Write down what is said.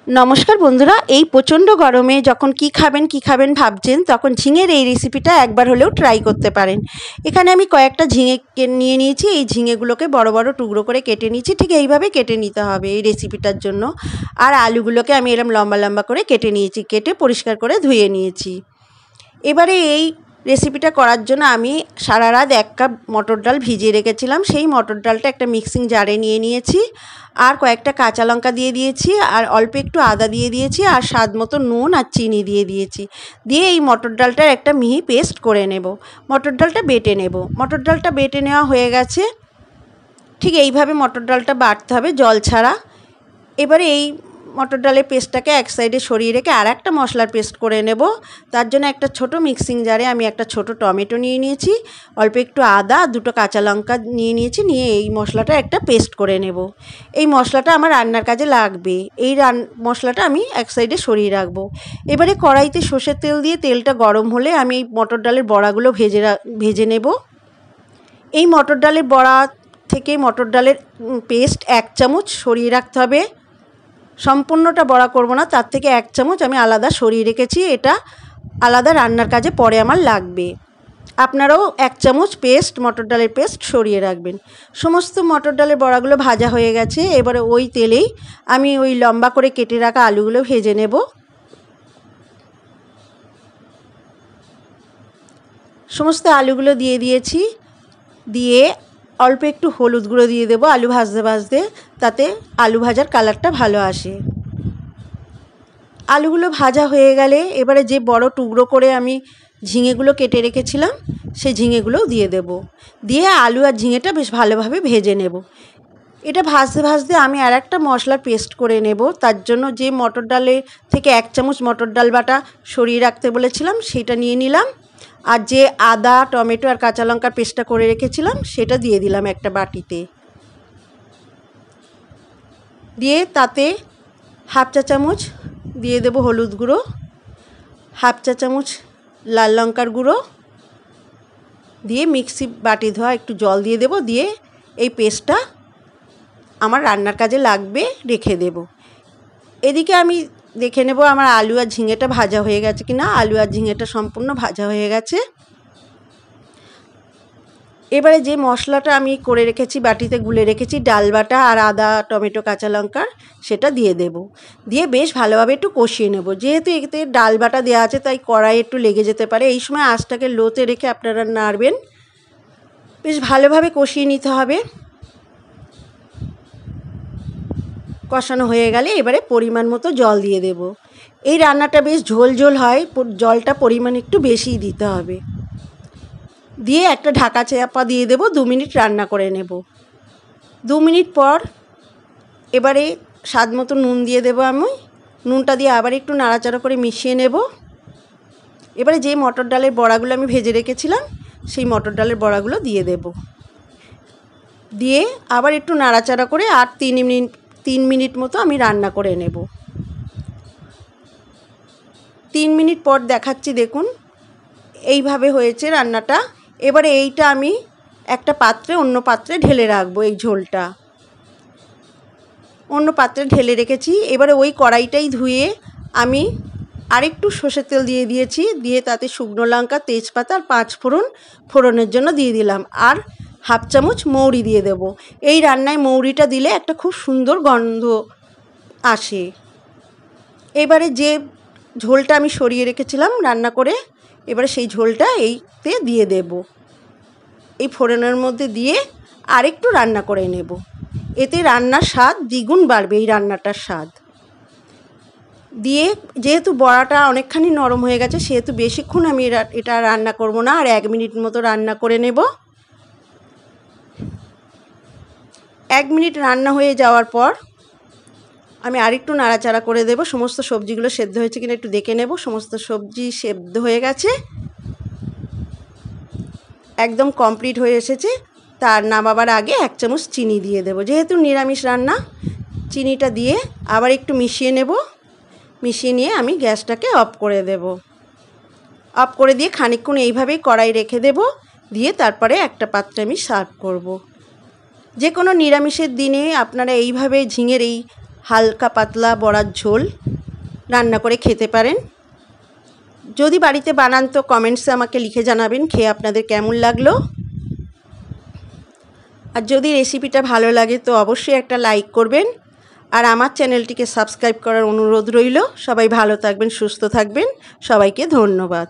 नमस्कार बंधुरा प्रचंड गरमे जखन की खाबेन भाबछेन तखन झिंगेर এই রেসিপিটা একবার হলেও ট্রাই করতে পারেন। এখানে আমি কয়েকটা ঝিঙে নিয়ে নিয়েছি। এই ঝিঙেগুলোকে বড় বড় টুকরো করে কেটে নিয়েছি। ঠিক এইভাবে কেটে নিতে হবে এই রেসিপিটার জন্য। আর আলুগুলোকে আমি এরকম লম্বা লম্বা করে কেটে নিয়েছি, কেটে পরিষ্কার করে ধুয়ে নিয়েছি। এবারে এই রেসিপিটা করার জন্য আমি সারা রাত 1 কাপ মটর ডাল ভিজিয়ে রেখেছিলাম। সেই মটর ডালটা একটা মিক্সিং জারে নিয়ে নিয়েছি। আর কয়েকটা কাঁচা লঙ্কা দিয়ে দিয়েছি, আর অল্প একটু আদা দিয়ে দিয়েছি, আর স্বাদ মতো নুন আর চিনি দিয়ে দিয়েছি। দিয়ে এই মটর ডালটার একটা মিহি পেস্ট করে নেব। মটর ডালটা বেটে নেব। মটর ডালটা বেটে নেওয়া হয়ে গেছে। ঠিক এইভাবে মটর ডালটা বাটতে হবে, জল ছাড়া। এবারে এই মটর ডালের পেস্টটাকে এক সাইডে সরিয়ে রেখে আর একটা মশলার পেস্ট করে নেব। তার জন্য একটা ছোট মিক্সিং জারে আমি একটা ছোট টমেটো নিয়ে নিয়েছি, অল্প একটু আদা, 2টো কাঁচা লঙ্কা নিয়ে নিয়েছি। নিয়ে এই মশলাটা একটা পেস্ট করে নেব। এই মশলাটা আমার রান্নার কাজে লাগবে। এই মশলাটা আমি এক সাইডে সরিয়ে রাখবো। এবারে কড়াইতে সর্ষের তেল দিয়ে তেলটা গরম হলে আমি এই মটর ডালের বড়াগুলো ভেজে নেব। এই মটর ডালের বড়া থেকে মটর ডালের পেস্ট 1 চামচ সরিয়ে রাখতে হবে। সম্পূর্ণটা বড়া করব না, তার থেকে 1 চামচ আমি আলাদা সরিয়ে রেখেছি। এটা আলাদা রান্নার কাজে পরে আমার লাগবে। আপনারাও 1 চামচ মটর ডালের পেস্ট সরিয়ে রাখবেন। সমস্ত মটর ডালের বড়াগুলো ভাজা হয়ে গেছে। এবারে ওই তেলেই আমি ওই লম্বা করে কেটে রাখা আলুগুলো ভেজে নেব। সমস্ত আলুগুলো দিয়ে দিয়েছি। দিয়ে অল্প একটু হলুদ গুঁড়ো দিয়ে দেবো আলু ভাজতে ভাজতে, তাতে আলু ভাজার কালারটা ভালো আসে। আলুগুলো ভাজা হয়ে গেলে এবারে যে বড় টুকরো করে আমি ঝিঙেগুলো কেটে রেখেছিলাম সেই ঝিঙেগুলোও দিয়ে দেব। দিয়ে আলু আর ঝিঙেটা বেশ ভালোভাবে ভেজে নেব। এটা ভাজতে ভাজতে আমি আর একটা মশলার পেস্ট করে নেব। তার জন্য যে মটর ডালের থেকে 1 চামচ মটর ডাল বাটা সরিয়ে রাখতে বলেছিলাম সেটা নিয়ে নিলাম। আর যে আদা, টমেটো আর কাঁচা লঙ্কার পেস্টটা করে রেখেছিলাম সেটা দিয়ে দিলাম একটা বাটিতে। দিয়ে তাতে 1/2 চা চামচ দিয়ে দেব হলুদ গুঁড়ো, 1/2 চা চামচ লাল লঙ্কার গুঁড়ো, দিয়ে মিক্সি বাটি ধোয়া একটু জল দিয়ে দেব। দিয়ে এই পেস্টটা আমার রান্নার কাজে লাগবে রেখে দেব। এদিকে আমি দেখে নেব আমার আলু আর ঝিঙেটা ভাজা হয়ে গেছে কিনা। আলু আর ঝিঙেটা সম্পূর্ণ ভাজা হয়ে গেছে। এবারে যে মশলাটা আমি করে রেখেছি, বাটিতে গুলে রেখেছি, ডাল বাটা আর আদা, টমেটো, কাঁচা লঙ্কার, সেটা দিয়ে দেব। দিয়ে বেশ ভালোভাবে একটু কষিয়ে নেব। যেহেতু এতে ডাল বাটা দেওয়া আছে তাই কড়াই একটু লেগে যেতে পারে। এই সময় আঁচটাকে লোতে রেখে আপনারা নাড়বেন। বেশ ভালোভাবে কষিয়ে নিতে হবে। কষানো হয়ে গেলে এবারে পরিমাণ মতো জল দিয়ে দেব। এই রান্নাটা বেশ ঝোল ঝোল হয়, জলটা পরিমাণ একটু বেশিই দিতে হবে। দিয়ে একটা ঢাকা চাপা দিয়ে দেব। 2 মিনিট রান্না করে নেব। 2 মিনিট পর এবারে স্বাদ মতো নুন দিয়ে দেব আমি। নুনটা দিয়ে আবার একটু নাড়াচাড়া করে মিশিয়ে নেব। এবারে যে মটর ডালের বড়াগুলো আমি ভেজে রেখেছিলাম সেই মটর ডালের বড়াগুলো দিয়ে দেব। দিয়ে আবার একটু নাড়াচাড়া করে আর 3 মিনিট মতো আমি রান্না করে নেব। 3 মিনিট পর দেখাচ্ছি, দেখুন এইভাবে হয়েছে রান্নাটা। এবারে এইটা আমি একটা অন্য পাত্রে ঢেলে রাখবো। এই ঝোলটা অন্য পাত্রে ঢেলে রেখেছি। এবারে ওই কড়াইটাই ধুয়ে আমি আরেকটু সর্ষের তেল দিয়ে দিয়েছি। দিয়ে তাতে শুকনো লঙ্কা, তেজপাতা আর 5 ফোড়নের জন্য দিয়ে দিলাম। আর 1/2 চামচ মৌরি দিয়ে দেব। এই রান্নায় মৌরিটা দিলে একটা খুব সুন্দর গন্ধ আসে। এবারে যে ঝোলটা আমি সরিয়ে রেখেছিলাম রান্না করে, এবারে সেই ঝোলটা এইতে দিয়ে দেব। এই ফোড়নের মধ্যে দিয়ে আরেকটু রান্না করে নেব। এতে রান্নার স্বাদ দ্বিগুণ বাড়বে। এই রান্নাটার স্বাদ দিয়ে যেহেতু বড়াটা অনেকখানি নরম হয়ে গেছে সেহেতু বেশিক্ষণ আমি এটা রান্না করব না। আর 1 মিনিট মতো রান্না করে নেব। 1 মিনিট রান্না হয়ে যাওয়ার পর আমি আরেকটু নাড়াচাড়া করে দেব। সমস্ত সবজিগুলো সেদ্ধ হয়েছে কিনা একটু দেখে নেব। সমস্ত সবজি সেদ্ধ হয়ে গেছে, একদম কমপ্লিট হয়ে এসেছে। তার নামাবার আগে 1 চামচ চিনি দিয়ে দেব। যেহেতু নিরামিষ রান্না, চিনিটা দিয়ে আবার একটু মিশিয়ে নেব। মিশিয়ে নিয়ে আমি গ্যাসটাকে অফ করে দেব। অফ করে দিয়ে খানিকক্ষণ এইভাবেই কড়াই রেখে দেব। দিয়ে তারপরে একটা পাত্রে আমি সার্ভ করব। যে কোনো নিরামিষের দিনে আপনারা এইভাবে ঝিঙের এই হালকা পাতলা বড়ার ঝোল রান্না করে খেতে পারেন। যদি বাড়িতে বানান তো কমেন্টসে আমাকে লিখে জানাবেন খেয়ে আপনাদের কেমন লাগলো। আর যদি রেসিপিটা ভালো লাগে তো অবশ্যই একটা লাইক করবেন আর আমার চ্যানেলটিকে সাবস্ক্রাইব করার অনুরোধ রইল। সবাই ভালো থাকবেন, সুস্থ থাকবেন। সবাইকে ধন্যবাদ।